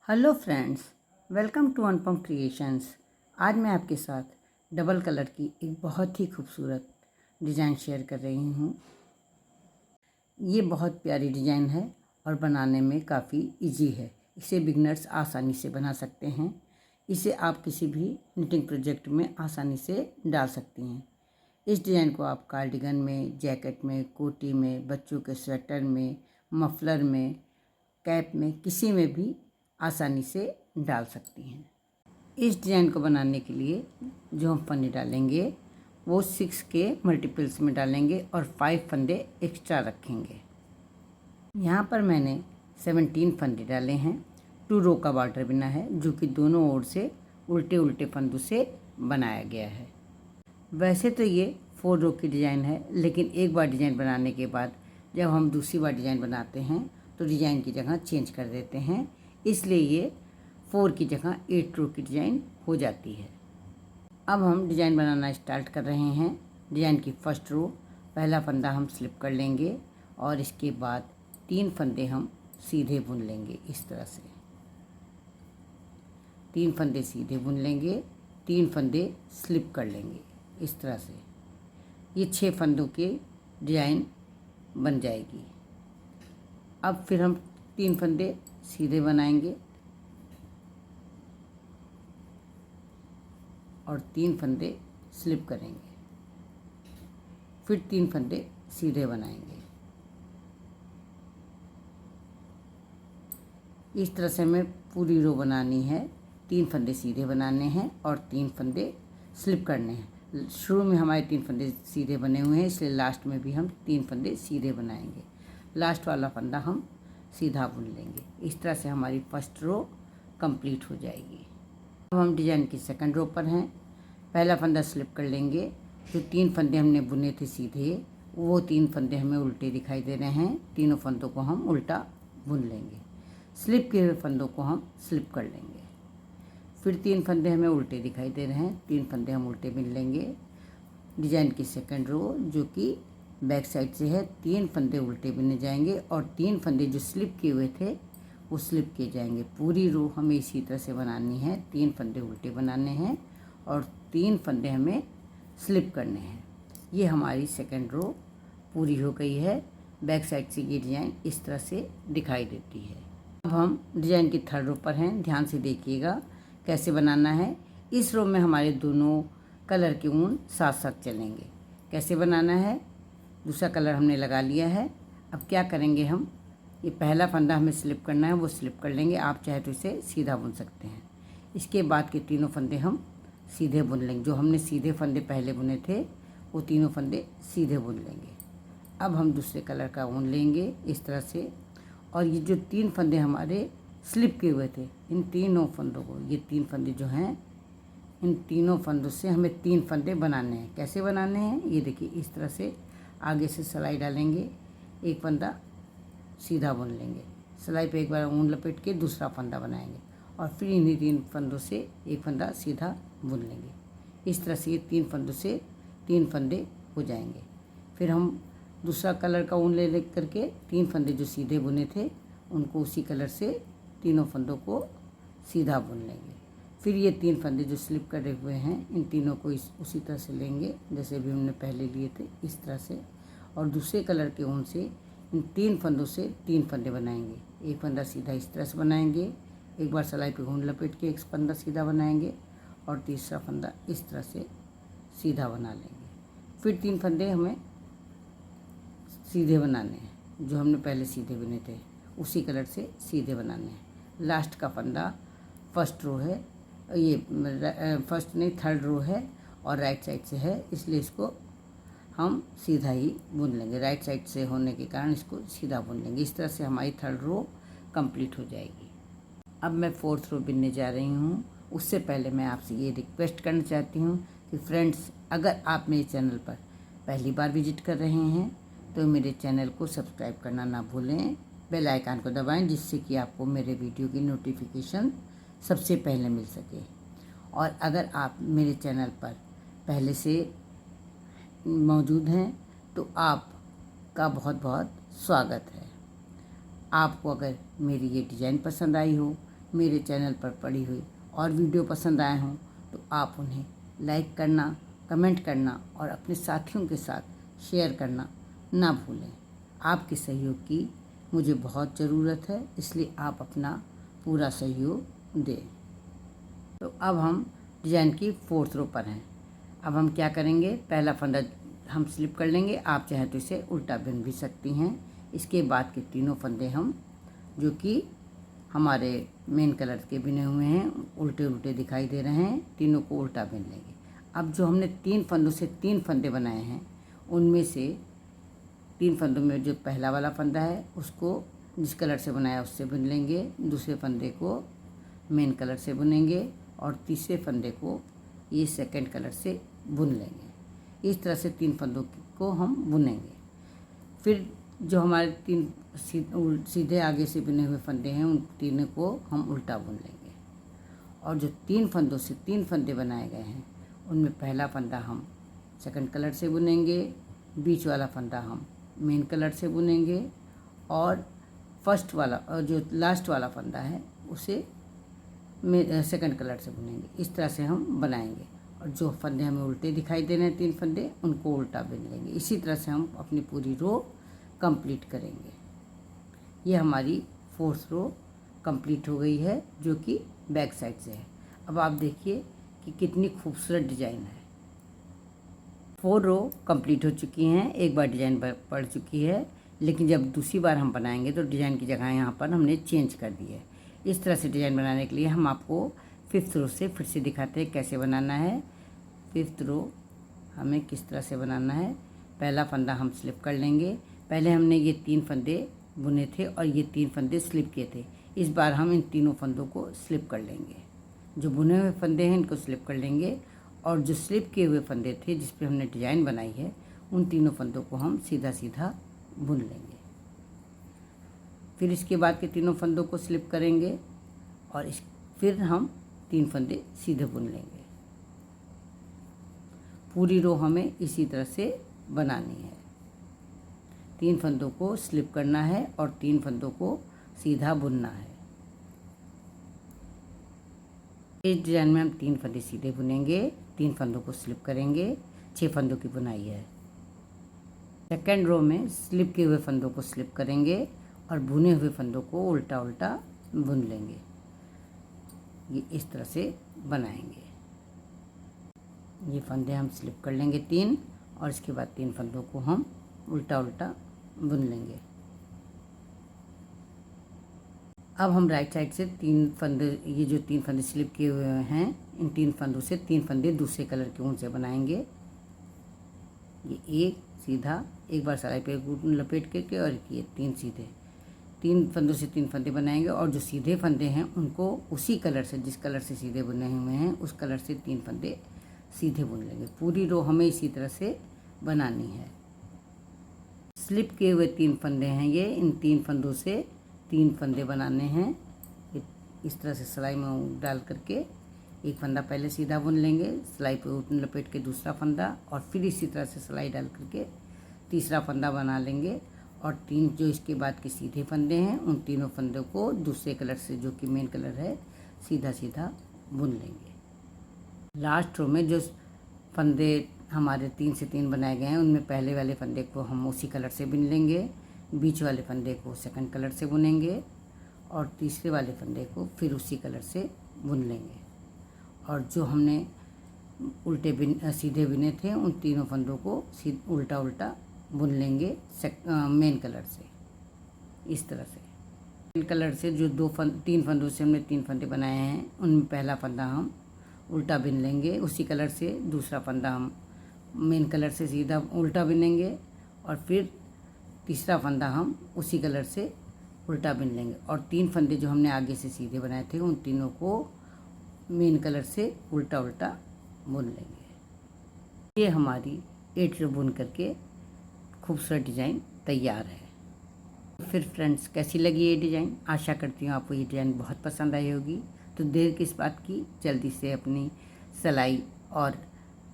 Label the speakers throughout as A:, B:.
A: Hello friends, welcome to Anupam creations. आज मैं आपके साथ डबल कलर की एक बहुत ही खूबसूरत डिज़ाइन शेयर कर रही हूँ। ये बहुत प्यारी डिज़ाइन है और बनाने में काफ़ी इजी है। इसे बिगनर्स आसानी से बना सकते हैं। इसे आप किसी भी निटिंग प्रोजेक्ट में आसानी से डाल सकती हैं। इस डिज़ाइन को आप कार्डिगन में, जैकेट में, कोटी में, बच्चों के स्वेटर में, मफलर में, कैप में, किसी में भी आसानी से डाल सकती हैं। इस डिज़ाइन को बनाने के लिए जो हम फंदे डालेंगे वो 6 के मल्टीपल्स में डालेंगे और 5 फंदे एक्स्ट्रा रखेंगे। यहाँ पर मैंने 17 फंदे डाले हैं। 2 रो का बॉर्डर बना है जो कि दोनों ओर से उल्टे उल्टे फंदों से बनाया गया है। वैसे तो ये 4 रो की डिज़ाइन है, लेकिन एक बार डिज़ाइन बनाने के बाद जब हम दूसरी बार डिज़ाइन बनाते हैं तो डिज़ाइन की जगह चेंज कर देते हैं, इसलिए ये 4 की जगह 8 रो की डिज़ाइन हो जाती है। अब हम डिज़ाइन बनाना स्टार्ट कर रहे हैं। डिज़ाइन की फर्स्ट रो पहला फंदा हम स्लिप कर लेंगे और इसके बाद 3 फंदे हम सीधे बुन लेंगे। इस तरह से 3 फंदे सीधे बुन लेंगे, 3 फंदे स्लिप कर लेंगे। इस तरह से ये 6 फंदों की डिज़ाइन बन जाएगी। अब फिर हम 3 फंदे सीधे बनाएंगे और 3 फंदे स्लिप करेंगे, फिर 3 फंदे सीधे बनाएंगे। इस तरह से हमें पूरी रो बनानी है। 3 फंदे सीधे बनाने हैं और 3 फंदे स्लिप करने हैं। शुरू में हमारे 3 फंदे सीधे बने हुए हैं, इसलिए लास्ट में भी हम 3 फंदे सीधे बनाएंगे। लास्ट वाला फंदा हम सीधा बुन लेंगे। इस तरह से हमारी फर्स्ट रो कंप्लीट हो जाएगी। अब हम डिज़ाइन की सेकंड रो पर हैं। पहला फंदा स्लिप कर लेंगे। जो 3 फंदे हमने बुने थे सीधे, वो 3 फंदे हमें उल्टे दिखाई दे रहे हैं। तीनों फंदों को हम उल्टा बुन लेंगे। स्लिप किए हुए फंदों को हम स्लिप कर लेंगे। फिर 3 फंदे हमें उल्टे दिखाई दे रहे हैं, 3 फंदे हम उल्टे बुन लेंगे। डिज़ाइन की सेकंड रो जो कि बैक साइड से है, 3 फंदे उल्टे बुने जाएंगे और 3 फंदे जो स्लिप किए हुए थे वो स्लिप किए जाएंगे। पूरी रो हमें इसी तरह से बनानी है। 3 फंदे उल्टे बनाने हैं और 3 फंदे हमें स्लिप करने हैं। ये हमारी सेकंड रो पूरी हो गई है। बैक साइड से ये डिज़ाइन इस तरह से दिखाई देती है। अब हम डिज़ाइन की थर्ड रो पर हैं। ध्यान से देखिएगा कैसे बनाना है। इस रो में हमारे दोनों कलर के ऊन साथ साथ चलेंगे। कैसे बनाना है, दूसरा कलर हमने लगा लिया है। अब क्या करेंगे, हम ये पहला फंदा हमें स्लिप करना है, वो स्लिप कर लेंगे। आप चाहे तो इसे सीधा बुन सकते हैं। इसके बाद के तीनों फंदे हम सीधे बुन लेंगे। जो हमने सीधे फंदे पहले बुने थे वो तीनों फंदे सीधे बुन लेंगे। अब हम दूसरे कलर का ऊन लेंगे इस तरह से, और ये जो 3 फंदे हमारे स्लिप किए हुए थे, इन तीनों फंदों को, ये 3 फंदे जो हैं, इन तीनों फंदों से हमें 3 फंदे बनाने हैं। कैसे बनाने हैं, ये देखिए इस तरह से आगे से सिलाई डालेंगे, एक फंदा सीधा बुन लेंगे, सिलाई पे एक बार ऊन लपेट के दूसरा फंदा बनाएंगे और फिर इन्हीं 3 फंदों से एक फंदा सीधा बुन लेंगे। इस तरह से ये 3 फंदों से 3 फंदे हो जाएंगे। फिर हम दूसरा कलर का ऊन ले करके 3 फंदे जो सीधे बुने थे उनको उसी कलर से तीनों फंदों को सीधा बुन लेंगे। फिर ये 3 फंदे जो स्लिप करे हुए हैं, इन तीनों को उसी तरह से लेंगे जैसे भी हमने पहले लिए थे, इस तरह से, और दूसरे कलर के ऊन से इन 3 फंदों से 3 फंदे बनाएंगे। एक फंदा सीधा इस तरह से बनाएंगे, एक बार सिलाई पे ऊन लपेट के एक फंदा सीधा बनाएंगे और तीसरा फंदा इस तरह से सीधा बना लेंगे। फिर 3 फंदे हमें सीधे बनाने हैं, जो हमने पहले सीधे बुने थे उसी कलर से सीधे बनाने हैं। लास्ट का फंदा फर्स्ट रो है, ये फर्स्ट नहीं थर्ड रो है और राइट साइड से है, इसलिए इसको हम सीधा ही बुन लेंगे। राइट साइड से होने के कारण इसको सीधा बुन लेंगे। इस तरह से हमारी थर्ड रो कंप्लीट हो जाएगी। अब मैं फोर्थ रो बुनने जा रही हूँ। उससे पहले मैं आपसे ये रिक्वेस्ट करना चाहती हूँ कि फ्रेंड्स, अगर आप मेरे चैनल पर पहली बार विजिट कर रहे हैं तो मेरे चैनल को सब्सक्राइब करना ना भूलें, बेल आइकन को दबाएं, जिससे कि आपको मेरे वीडियो की नोटिफिकेशन सबसे पहले मिल सके। और अगर आप मेरे चैनल पर पहले से मौजूद हैं तो आपका बहुत बहुत स्वागत है। आपको अगर मेरी ये डिज़ाइन पसंद आई हो मेरे चैनल पर पड़ी हुई और वीडियो पसंद आए हों तो आप उन्हें लाइक करना, कमेंट करना और अपने साथियों के साथ शेयर करना ना भूलें। आपके सहयोग की मुझे बहुत ज़रूरत है, इसलिए आप अपना पूरा सहयोग दें। तो अब हम डिज़ाइन की 4th रो पर हैं। अब हम क्या करेंगे, पहला फंदा हम स्लिप कर लेंगे। आप चाहें तो इसे उल्टा बुन भी सकती हैं। इसके बाद के तीनों फंदे हम जो कि हमारे मेन कलर के बुने हुए हैं, उल्टे उल्टे दिखाई दे रहे हैं, तीनों को उल्टा बुन लेंगे। अब जो हमने 3 फंदों से 3 फंदे बनाए हैं, उनमें से 3 फंदों में जो पहला वाला फंदा है उसको जिस कलर से बनाया उससे बुन लेंगे, दूसरे फंदे को मेन कलर से बुनेंगे और तीसरे फंदे को ये सेकंड कलर से बुन लेंगे। इस तरह से 3 फंदों को हम बुनेंगे। फिर जो हमारे 3 सीधे आगे से बुने हुए फंदे हैं उन तीनों को हम उल्टा बुन लेंगे। और जो 3 फंदों से 3 फंदे बनाए गए हैं उनमें पहला फंदा हम सेकंड कलर से बुनेंगे, बीच वाला फंदा हम मेन कलर से बुनेंगे और फर्स्ट वाला जो लास्ट वाला फंदा है उसे सेकंड कलर से बुनेंगे। इस तरह से हम बनाएंगे और जो फंदे हमें उल्टे दिखाई दे रहे हैं 3 फंदे उनको उल्टा बुन लेंगे। इसी तरह से हम अपनी पूरी रो कंप्लीट करेंगे। ये हमारी 4th रो कंप्लीट हो गई है जो कि बैक साइड से है। अब आप देखिए कि कितनी खूबसूरत डिज़ाइन है। 4 रो कंप्लीट हो चुकी हैं, एक बार डिज़ाइन पड़ चुकी है, लेकिन जब दूसरी बार हम बनाएंगे तो डिज़ाइन की जगह यहाँ पर हमने चेंज कर दी है। इस तरह से डिज़ाइन बनाने के लिए हम आपको 5th रो से फिर से दिखाते हैं कैसे बनाना है। 5th रो हमें किस तरह से बनाना है। पहला फंदा हम स्लिप कर लेंगे। पहले हमने ये 3 फंदे बुने थे और ये 3 फंदे स्लिप किए थे। इस बार हम इन तीनों फंदों को स्लिप कर लेंगे। जो बुने हुए फंदे हैं इनको स्लिप कर लेंगे और जो स्लिप किए हुए फंदे थे जिस पे हमने डिज़ाइन बनाई है उन तीनों फंदों को हम सीधा सीधा बुन लेंगे। फिर इसके बाद के तीनों फंदों को स्लिप करेंगे और फिर हम 3 फंदे सीधे बुन लेंगे। पूरी रो हमें इसी तरह से बनानी है। 3 फंदों को स्लिप करना है और 3 फंदों को सीधा बुनना है। इस डिज़ाइन में हम 3 फंदे सीधे बुनेंगे, 3 फंदों को स्लिप करेंगे, 6 फंदों की बुनाई है। सेकेंड रो में स्लिप किए हुए फंदों को स्लिप करेंगे और बुने हुए फंदों को उल्टा उल्टा बुन लेंगे। ये इस तरह से बनाएंगे। ये फंदे हम स्लिप कर लेंगे 3 और इसके बाद 3 फंदों को हम उल्टा उल्टा बुन लेंगे। अब हम राइट साइड से 3 फंदे, ये जो 3 फंदे स्लिप किए हुए हैं इन 3 फंदों से 3 फंदे दूसरे कलर के ऊन से बनाएंगे। ये एक सीधा, एक बार सिलाई पे लपेट करके और ये 3 सीधे, 3 फंदों से 3 फंदे बनाएंगे और जो सीधे फंदे हैं उनको उसी कलर से, जिस कलर से सीधे बुने हुए हैं उस कलर से 3 फंदे सीधे बुन लेंगे। पूरी रो हमें इसी तरह से बनानी है। स्लिप किए हुए 3 फंदे हैं ये, इन 3 फंदों से 3 फंदे बनाने हैं। इस तरह से सिलाई में डाल करके एक फंदा पहले सीधा बुन लेंगे, सिलाई पे लपेट के दूसरा फंदा और फिर इसी तरह से सिलाई डाल करके तीसरा फंदा बना लेंगे और 3 जो इसके बाद के सीधे फंदे हैं उन तीनों फंदों को दूसरे कलर से जो कि मेन कलर है सीधा सीधा बुन लेंगे। लास्ट रो में जो फंदे हमारे 3 से 3 बनाए गए हैं उनमें पहले वाले फंदे को हम उसी कलर से बुन लेंगे, बीच वाले फंदे को सेकंड कलर से बुनेंगे और तीसरे वाले फंदे को फिर उसी कलर से बुन लेंगे। और जो हमने सीधे बुने थे उन तीनों फंदों को उल्टा उल्टा बुन लेंगे मेन कलर से। इस तरह से मेन कलर से जो 3 फंदों से हमने 3 फंदे बनाए हैं उनमें पहला फंदा हम उल्टा बुन लेंगे, उसी कलर से दूसरा फंदा हम मेन कलर से सीधा उल्टा बुनेंगे और फिर तीसरा फंदा हम उसी कलर से उल्टा बुन लेंगे और 3 फंदे जो हमने आगे से सीधे बनाए थे उन तीनों को मेन कलर से उल्टा उल्टा बुन लेंगे। ये हमारी 8 रो बुन करके खूबसूरत डिज़ाइन तैयार है। फिर फ्रेंड्स, कैसी लगी ये डिज़ाइन? आशा करती हूँ आपको ये डिज़ाइन बहुत पसंद आई होगी। तो देर किस बात की, जल्दी से अपनी सिलाई और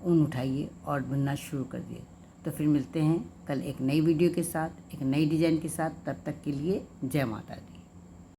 A: ऊन उठाइए और बुनना शुरू कर दिए। तो फिर मिलते हैं कल एक नई वीडियो के साथ, एक नई डिज़ाइन के साथ। तब तक के लिए जय माता दी।